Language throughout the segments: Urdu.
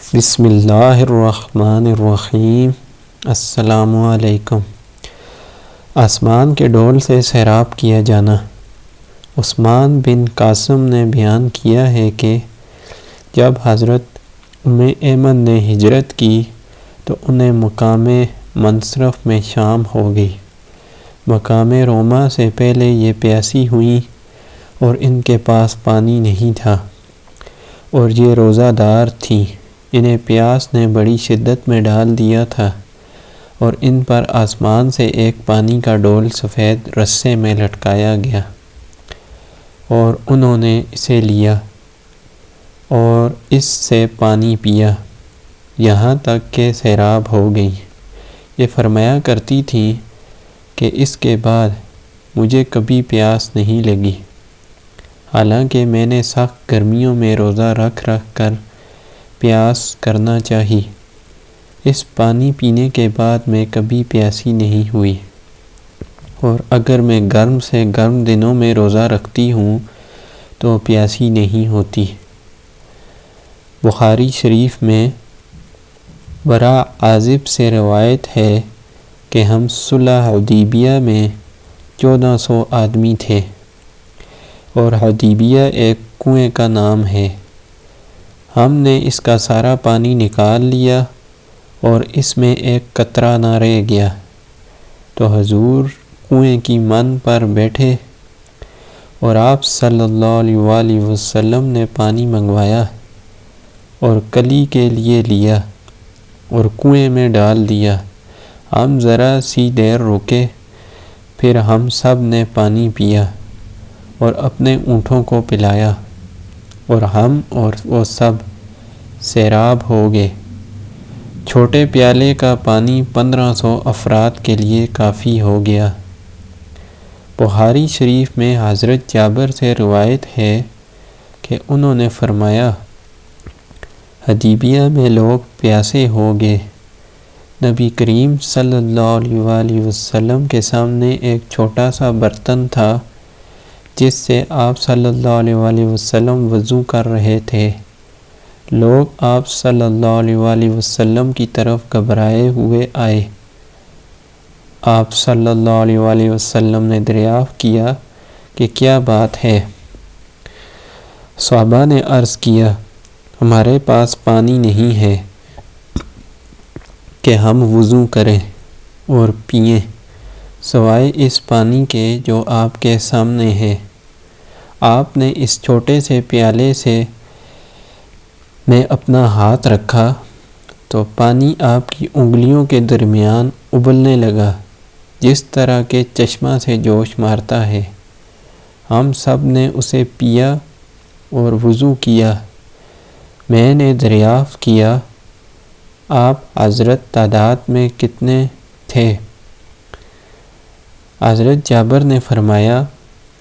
بسم اللہ الرحمن الرحیم۔ السلام علیکم۔ آسمان کے ڈول سے سیراب کیا جانا۔ عثمان بن قاسم نے بیان کیا ہے کہ جب حضرت ام ایمن نے ہجرت کی تو انہیں مقام منصرف میں شام ہو گئی۔ مقام روما سے پہلے یہ پیاسی ہوئیں اور ان کے پاس پانی نہیں تھا اور یہ روزہ دار تھیں۔ انہیں پیاس نے بڑی شدت میں ڈال دیا تھا اور ان پر آسمان سے ایک پانی کا ڈول سفید رسے میں لٹکایا گیا اور انہوں نے اسے لیا اور اس سے پانی پیا یہاں تک کہ سیراب ہو گئی۔ یہ فرمایا کرتی تھیں کہ اس کے بعد مجھے کبھی پیاس نہیں لگی، حالانکہ میں نے سخت گرمیوں میں روزہ رکھ کر پیاس کرنا چاہی۔ اس پانی پینے کے بعد میں کبھی پیاسی نہیں ہوئی، اور اگر میں گرم سے گرم دنوں میں روزہ رکھتی ہوں تو پیاسی نہیں ہوتی۔ بخاری شریف میں برا عازب سے روایت ہے کہ ہم صلح حدیبیہ میں 1400 آدمی تھے، اور حدیبیہ ایک کنویں کا نام ہے۔ ہم نے اس کا سارا پانی نکال لیا اور اس میں ایک قطرہ نہ رہ گیا، تو حضور کنویں کی من پر بیٹھے اور آپ صلی اللہ علیہ وآلہ وسلم نے پانی منگوایا اور کلی کے لیے لیا اور کنویں میں ڈال دیا۔ ہم ذرا سی دیر رکے، پھر ہم سب نے پانی پیا اور اپنے اونٹوں کو پلایا، اور ہم اور وہ سب سیراب ہو گئے۔ چھوٹے پیالے کا پانی 1500 افراد کے لیے کافی ہو گیا۔ بخاری شریف میں حضرت جابر سے روایت ہے کہ انہوں نے فرمایا، حدیبیہ میں لوگ پیاسے ہو گئے۔ نبی کریم صلی اللہ علیہ وآلہ وسلم کے سامنے ایک چھوٹا سا برتن تھا جس سے آپ صلی اللہ علیہ وآلہ وسلم وضو کر رہے تھے۔ لوگ آپ صلی اللہ علیہ وآلہ وسلم کی طرف گھبرائے ہوئے آئے۔ آپ صلی اللہ علیہ وآلہ وسلم نے دریافت کیا کہ کیا بات ہے؟ صحابہ نے عرض کیا، ہمارے پاس پانی نہیں ہے کہ ہم وضو کریں اور پئیں سوائے اس پانی کے جو آپ کے سامنے ہے۔ آپ نے اس چھوٹے سے پیالے سے میں اپنا ہاتھ رکھا تو پانی آپ کی انگلیوں کے درمیان ابلنے لگا، جس طرح کے چشمہ سے جوش مارتا ہے۔ ہم سب نے اسے پیا اور وضو کیا۔ میں نے دریافت کیا، آپ حضرت تعداد میں کتنے تھے؟ حضرت جابر نے فرمایا،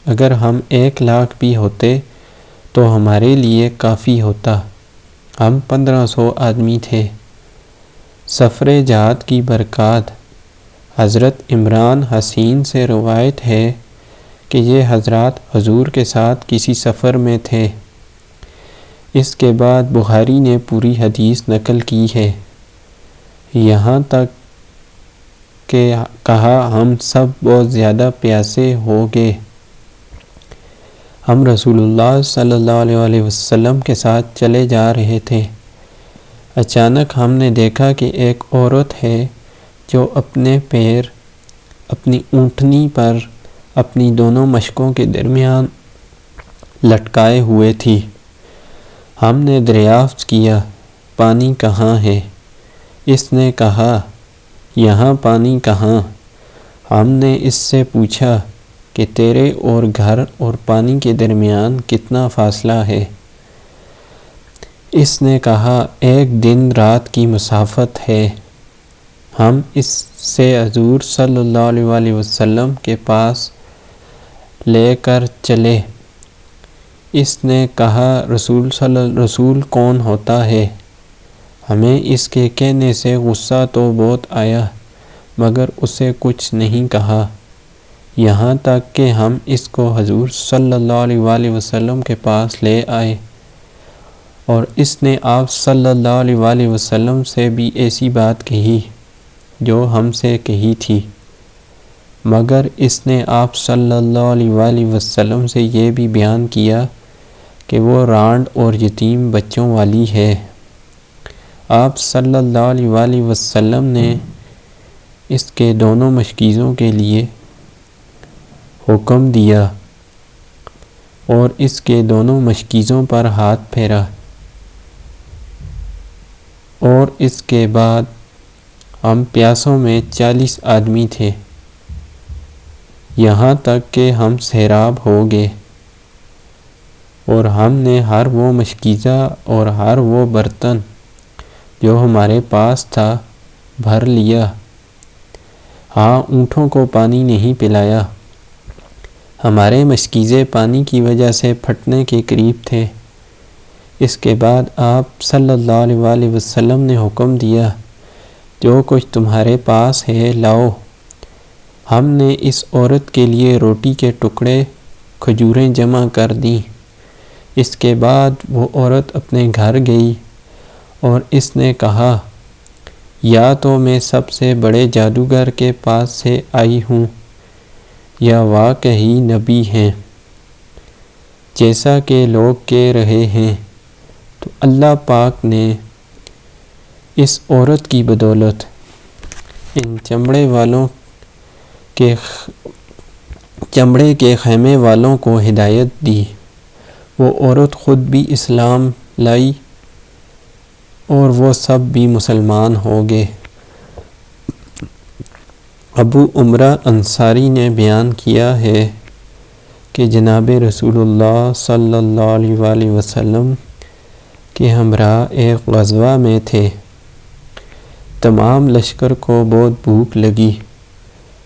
اگر ہم 1,00,000 بھی ہوتے تو ہمارے لیے کافی ہوتا۔ ہم 1500 آدمی تھے۔ سفر جہاد کی برکات۔ حضرت عمران حسین سے روایت ہے کہ یہ حضرات حضور کے ساتھ کسی سفر میں تھے۔ اس کے بعد بخاری نے پوری حدیث نقل کی ہے، یہاں تک کہ کہا ہم سب بہت زیادہ پیاسے ہو گئے۔ ہم رسول اللہ صلی اللہ علیہ وآلہ وسلم کے ساتھ چلے جا رہے تھے۔ اچانک ہم نے دیکھا کہ ایک عورت ہے جو اپنے پیر اپنی اونٹنی پر اپنی دونوں مشکوں کے درمیان لٹکائے ہوئے تھی۔ ہم نے دریافت کیا، پانی کہاں ہے؟ اس نے کہا، یہاں پانی کہاں؟ ہم نے اس سے پوچھا کہ تیرے اور گھر اور پانی کے درمیان کتنا فاصلہ ہے؟ اس نے کہا، 1 دن رات کی مسافت ہے۔ ہم اس سے حضور صلی اللہ علیہ وآلہ وسلم کے پاس لے کر چلے۔ اس نے کہا، رسول کون ہوتا ہے؟ ہمیں اس کے کہنے سے غصہ تو بہت آیا، مگر اسے کچھ نہیں کہا، یہاں تک کہ ہم اس کو حضور صلی اللہ علیہ وآلہ وسلم کے پاس لے آئے اور اس نے آپ صلی اللہ علیہ وآلہ وسلم سے بھی ایسی بات کہی جو ہم سے کہی تھی، مگر اس نے آپ صلی اللہ علیہ وآلہ وسلم سے یہ بھی بیان کیا کہ وہ رانڈ اور یتیم بچوں والی ہے۔ آپ صلی اللہ علیہ وآلہ وسلم نے اس کے دونوں مشکیزوں کے لیے حکم دیا اور اس کے دونوں مشکیزوں پر ہاتھ پھیرا، اور اس کے بعد ہم پیاسوں میں 40 آدمی تھے، یہاں تک کہ ہم سیراب ہو گئے، اور ہم نے ہر وہ مشکیزہ اور ہر وہ برتن جو ہمارے پاس تھا بھر لیا، ہاں اونٹوں کو پانی نہیں پلایا، ہمارے مشکیزے پانی کی وجہ سے پھٹنے کے قریب تھے۔ اس کے بعد آپ صلی اللہ علیہ وآلہ وسلم نے حکم دیا، جو کچھ تمہارے پاس ہے لاؤ۔ ہم نے اس عورت کے لیے روٹی کے ٹکڑے، کھجوریں جمع کر دیں۔ اس کے بعد وہ عورت اپنے گھر گئی اور اس نے کہا، یا تو میں سب سے بڑے جادوگر کے پاس سے آئی ہوں یا واقعی نبی ہیں، جیسا کہ لوگ کہہ رہے ہیں۔ تو اللہ پاک نے اس عورت کی بدولت ان چمڑے کے خیمے والوں کو ہدایت دی۔ وہ عورت خود بھی اسلام لائی اور وہ سب بھی مسلمان ہو گئے۔ ابو عمرہ انصاری نے بیان کیا ہے کہ جناب رسول اللہ صلی اللہ علیہ وآلہ وسلم کے ہمراہ ایک غزوہ میں تھے۔ تمام لشکر کو بہت بھوک لگی،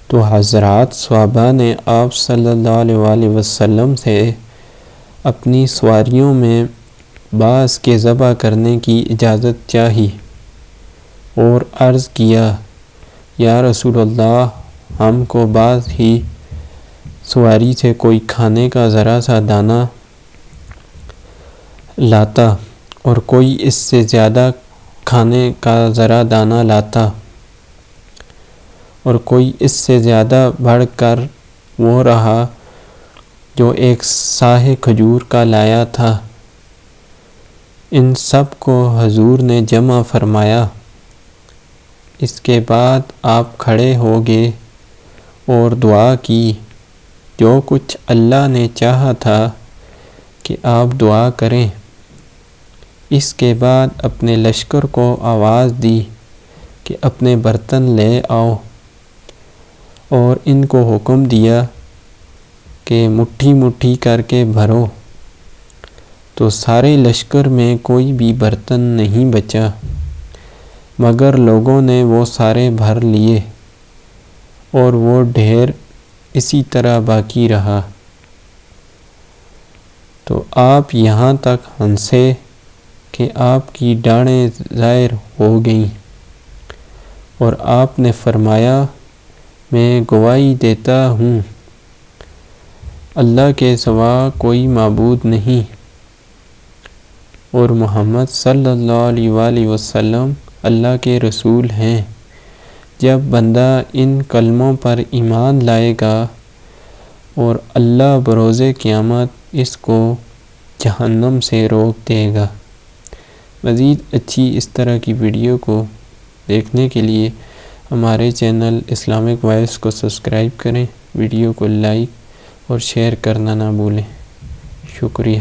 تو حضرات صحابہ نے آپ صلی اللہ علیہ وآلہ وسلم سے اپنی سواریوں میں بعض کے ذبح کرنے کی اجازت چاہی اور عرض کیا، یا رسول اللہ، ہم کو بعض ہی سواری سے کوئی کھانے کا ذرا سا دانہ لاتا اور کوئی اس سے زیادہ کھانے کا ذرا دانہ لاتا، اور کوئی اس سے زیادہ بڑھ کر وہ رہا جو ایک ساہ کھجور کا لایا تھا۔ ان سب کو حضور نے جمع فرمایا۔ اس کے بعد آپ کھڑے ہو گئے اور دعا کی، جو کچھ اللہ نے چاہا تھا کہ آپ دعا کریں۔ اس کے بعد اپنے لشکر کو آواز دی کہ اپنے برتن لے آؤ، اور ان کو حکم دیا کہ مٹھی مٹھی کر کے بھرو۔ تو سارے لشکر میں کوئی بھی برتن نہیں بچا، مگر لوگوں نے وہ سارے بھر لیے، اور وہ ڈھیر اسی طرح باقی رہا۔ تو آپ یہاں تک ہنسے کہ آپ کی ڈاڑیں ظاہر ہو گئیں، اور آپ نے فرمایا، میں گواہی دیتا ہوں اللہ کے سوا کوئی معبود نہیں، اور محمد صلی اللہ علیہ وآلہ وسلم اللہ کے رسول ہیں۔ جب بندہ ان کلموں پر ایمان لائے گا اور اللہ بروز قیامت اس کو جہنم سے روک دے گا۔ مزید اچھی اس طرح کی ویڈیو کو دیکھنے کے لیے ہمارے چینل اسلامک وائس کو سبسکرائب کریں، ویڈیو کو لائک اور شیئر کرنا نہ بھولیں۔ شکریہ۔